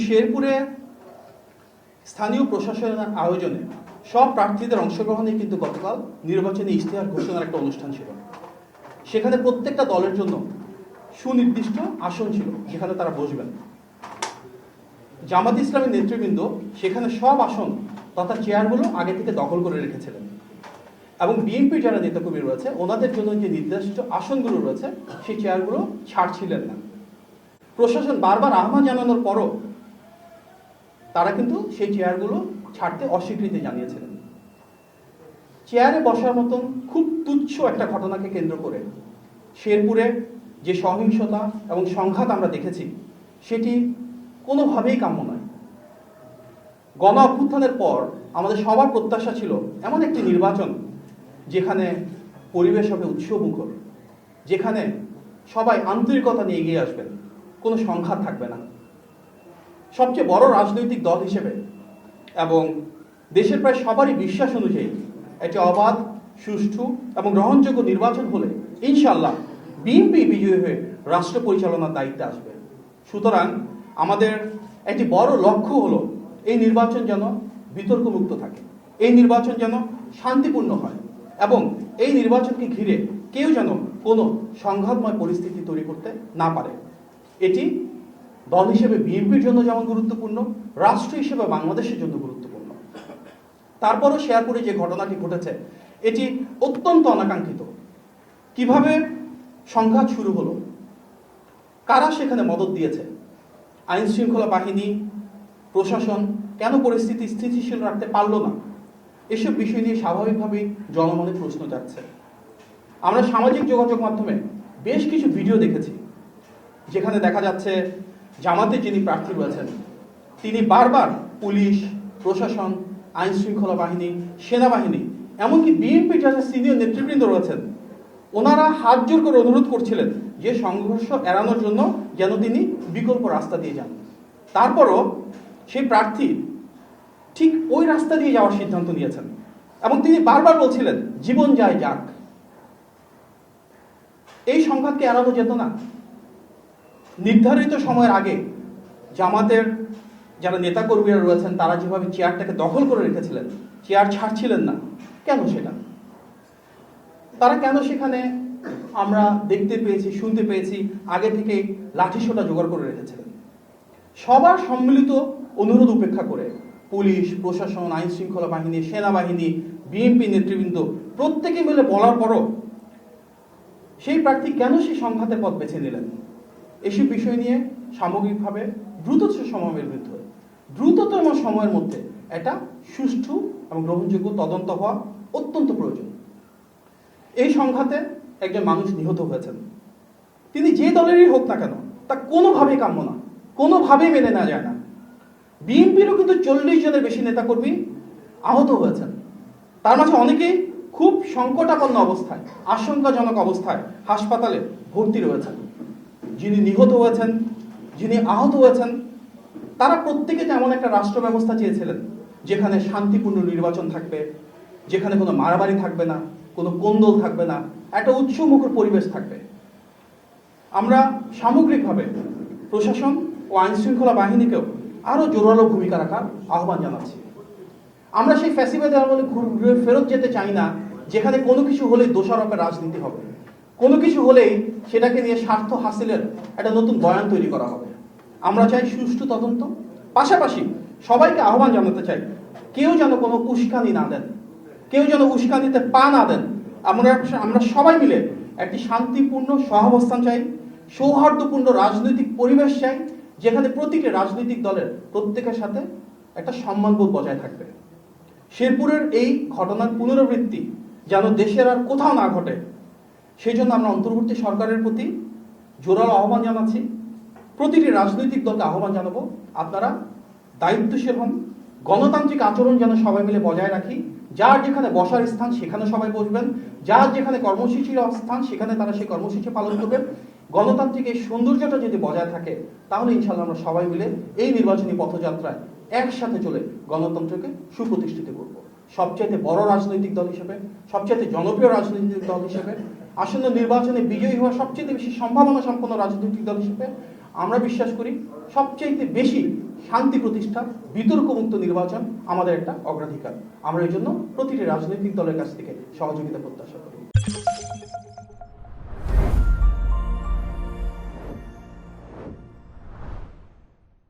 শেরপুরে স্থানীয় প্রশাসনের আয়োজনে সব প্রার্থীদের অংশগ্রহণে কিন্তু গতকাল নির্বাচনী ইশতেহার ঘোষণার একটা অনুষ্ঠান ছিল। সেখানে প্রত্যেকটা দলের জন্য সুনির্দিষ্ট আসন ছিল যেখানে তারা বসবেন। জামাত ইসলামের নেতৃবৃন্দ সেখানে সব আসন তথা চেয়ারগুলো আগে থেকে দখল করে রেখেছিলেন এবং বিএনপির যারা নেতাকর্মী রয়েছে ওনাদের জন্য যে নির্দিষ্ট আসনগুলো রয়েছে সেই চেয়ারগুলো ছাড়ছিলেন না। প্রশাসন বারবার আহ্বান জানানোর পরও তারা কিন্তু সেই চেয়ারগুলো ছাড়তে অস্বীকৃতি জানিয়েছিলেন। চেয়ারে বসার মতন খুব তুচ্ছ একটা ঘটনাকে কেন্দ্র করে শেরপুরে যে সহিংসতা এবং সংঘাত আমরা দেখেছি সেটি কোনোভাবেই কাম্য নয়। গণ অভ্যুত্থানের পর আমাদের সবার প্রত্যাশা ছিল এমন একটি নির্বাচন যেখানে পরিবেশ হবে উৎসবমুখর, যেখানে সবাই আন্তরিকতা নিয়ে এগিয়ে আসবেন, কোনো সংঘাত থাকবে না। সবচেয়ে বড় রাজনৈতিক দল হিসেবে এবং দেশের প্রায় সবারই বিশ্বাস অনুযায়ী একটি অবাধ, সুষ্ঠু এবং গ্রহণযোগ্য নির্বাচন হলে ইনশাআল্লাহ বিএনপি বিজয়ী হয়ে রাষ্ট্র পরিচালনার দায়িত্বে আসবে। সুতরাং আমাদের একটি বড় লক্ষ্য হলো এই নির্বাচন যেন বিতর্কমুক্ত থাকে, এই নির্বাচন যেন শান্তিপূর্ণ হয় এবং এই নির্বাচনকে ঘিরে কেউ যেন কোনো সংঘাতময় পরিস্থিতি তৈরি করতে না পারে। এটি দল হিসেবে বিএনপির জন্য যেমন গুরুত্বপূর্ণ, রাষ্ট্র হিসেবে বাংলাদেশের জন্য গুরুত্বপূর্ণ। তারপরও শেরপুরে যে ঘটনাটি ঘটেছে এটি অত্যন্ত অনাকাঙ্ক্ষিত। কিভাবে সংঘাত শুরু হলো, কারা সেখানে মদদ দিয়েছে, আইন শৃঙ্খলা বাহিনী, প্রশাসন কেন পরিস্থিতি স্থিতিশীল রাখতে পারল না, এসব বিষয় নিয়ে স্বাভাবিকভাবেই জনমনে প্রশ্ন যাচ্ছে। আমরা সামাজিক যোগাযোগ মাধ্যমে বেশ কিছু ভিডিও দেখেছি যেখানে দেখা যাচ্ছে জামাতের যিনি প্রার্থী রয়েছেন তিনি বারবার পুলিশ, প্রশাসন, আইন শৃঙ্খলা বাহিনী, সেনাবাহিনী, এমনকি বিএনপির যারা সিনিয়র নেতৃবৃন্দ রয়েছেন ওনারা হাত জোর করে অনুরোধ করছিলেন যে সংঘর্ষ এড়ানোর জন্য যেন তিনি বিকল্প রাস্তা দিয়ে যান। তারপরও সেই প্রার্থী ঠিক ওই রাস্তা দিয়ে যাওয়ার সিদ্ধান্ত নিয়েছেন এবং তিনি বারবার বলছিলেন জীবন যায় যাক। এই সংঘাতকে এড়ানো যেত না। নির্ধারিত সময়ের আগে জামাতের যারা নেতাকর্মীরা রয়েছেন তারা যেভাবে চেয়ারটাকে দখল করে রেখেছিলেন, চেয়ার ছাড়ছিলেন না, কেন সেটা? তারা কেন সেখানে আমরা দেখতে পেয়েছি, শুনতে পেয়েছি আগে থেকে লাঠিসোঁটা জোগাড় করে রেখেছিলেন? সবার সম্মিলিত অনুরোধ উপেক্ষা করে পুলিশ, প্রশাসন, আইন শৃঙ্খলা বাহিনী, সেনাবাহিনী, বিএনপি নেতৃবৃন্দ প্রত্যেকে মিলে বলার পরও সেই প্রার্থী কেন সেই সংঘাতের পথ বেছে নিলেন? এসব বিষয় নিয়ে সামগ্রিকভাবে দ্রুততম সময়ের মধ্যে একটা সুষ্ঠু এবং গ্রহণযোগ্য তদন্ত হওয়া অত্যন্ত প্রয়োজন। এই সংঘাতে একজন মানুষ নিহত হয়েছেন, তিনি যে দলেরই হোক না কেন তা কোনোভাবেই কাম্য না, কোনোভাবেই মেনে নেওয়া যায় না। বিএনপিরও কিন্তু 40 জনের বেশি নেতাকর্মী আহত হয়েছেন, তার মাঝে অনেকেই খুব সংকটাপন্ন অবস্থায়, আশঙ্কাজনক অবস্থায় হাসপাতালে ভর্তি রয়েছেন। যিনি নিহত হয়েছেন, যিনি আহত হয়েছেন, তারা প্রত্যেকে এমন একটা রাষ্ট্র ব্যবস্থা চেয়েছিলেন যেখানে শান্তিপূর্ণ নির্বাচন থাকবে, যেখানে কোনো মারামারি থাকবে না, কোনো কোন্দল থাকবে না, একটা উৎসবমুখর পরিবেশ থাকবে। আমরা সামগ্রিকভাবে প্রশাসন ও আইন শৃঙ্খলা বাহিনীকেও আরো জোরালো ভূমিকা রাখার আহ্বান জানাচ্ছি। আমরা সেই ফ্যাসিবাদের আমলে ঘুরে ফেরত যেতে চাই না যেখানে কোনো কিছু হলেই দোষারোপের রাজনীতি হবে, কোনো কিছু হলেই সেটাকে নিয়ে স্বার্থ হাসিলের একটা নতুন বয়ান তৈরি করা হবে। আমরা চাই সুষ্ঠু তদন্ত, পাশাপাশি সবাইকে আহ্বান জানাতে চাই কেউ যেন কোনো উস্কানি না দেন, কেউ যেন উস্কানিতে পা না দেন। আমরা সবাই মিলে একটি শান্তিপূর্ণ সহাবস্থান চাই, সৌহার্দ্যপূর্ণ রাজনৈতিক পরিবেশ চাই যেখানে প্রতিটি রাজনৈতিক দলের প্রত্যেকের সাথে একটা সম্মানবোধ বজায় থাকবে। শেরপুরের এই ঘটনার পুনরাবৃত্তি যেন দেশের আর কোথাও না ঘটে সেই জন্য আমরা অন্তর্বর্তী সরকারের প্রতি জোরালো আহ্বান জানাচ্ছি। প্রতিটি রাজনৈতিক দলকে আহ্বান জানাবো আপনারা দায়িত্বশীল হন, গণতান্ত্রিক আচরণ যেন সবাই মিলে বজায় রাখি। যার যেখানে বসার স্থান সেখানে সবাই বসবেন, যার যেখানে কর্মসূচির স্থান সেখানে তারা সেই কর্মসূচি পালন করবেন। গণতান্ত্রিক এই সৌন্দর্যটা যদি বজায় থাকে তাহলে ইনশাল্লাহ আমরা সবাই মিলে এই নির্বাচনী পথযাত্রায় একসাথে চলে গণতন্ত্রকে সুপ্রতিষ্ঠিত করব। সবচাইতে বড় রাজনৈতিক দল হিসেবে, সবচাইতে জনপ্রিয় রাজনৈতিক দল হিসেবে, আসন্ন নির্বাচনে বিজয়ী হওয়ার সবচেয়ে বেশি সম্ভাবনা সম্পন্ন রাজনৈতিক দল হিসেবে আমরা বিশ্বাস করি সবচাইতে বেশি শান্তি প্রতিষ্ঠা, বিতর্কমুক্ত নির্বাচন আমাদের একটা অগ্রাধিকার। আমরা এই জন্য প্রতিটি রাজনৈতিক দলের কাছ থেকে সহযোগিতা প্রত্যাশা করি।